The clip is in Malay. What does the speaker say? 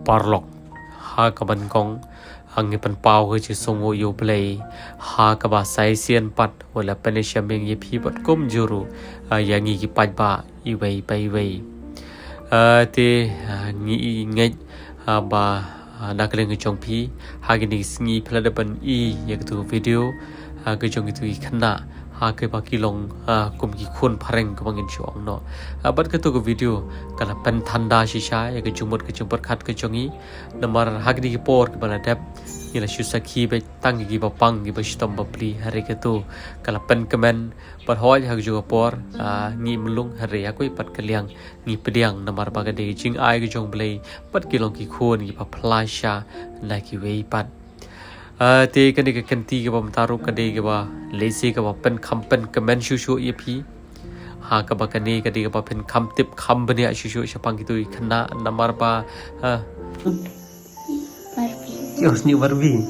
parlok ha ka ban kong hangi pan pau ke chi songo yo play ha ka ba sai sian pat wala panisha meng ye phi bat kum juru yangi ki pat ba i wei pai wei te ngi ngeit ba nakleng ke chong phi ha gi ni sngi phla de ban I ye tu video ke chong tu khynnah ha ke ba ki long kum ki khun phareng ko bangin chong no bat ke tu ko video kala pen thanda shisha ye ke jumot khat ke chongi namar ha gi ki por ke bala dep ni la shusaki be tang gi ba pang gi ba stom ba pli hare ke tu kala pen comment par hoj ha ju por ni mulung hare ya koi pat kaliang ni pediang namar ba ga de jing ai ke jong blei pat ki long ki khun gi ba phla sha na ki wei pat te kan ke kanti ke bam taru ka de ke ba lesi ke ba pen kham pen comment shu ye phi ha ka ba kane ka de ke ba pen kham tip kham bani shu sapang gitu khynnah namar ba Yos ni Barbie.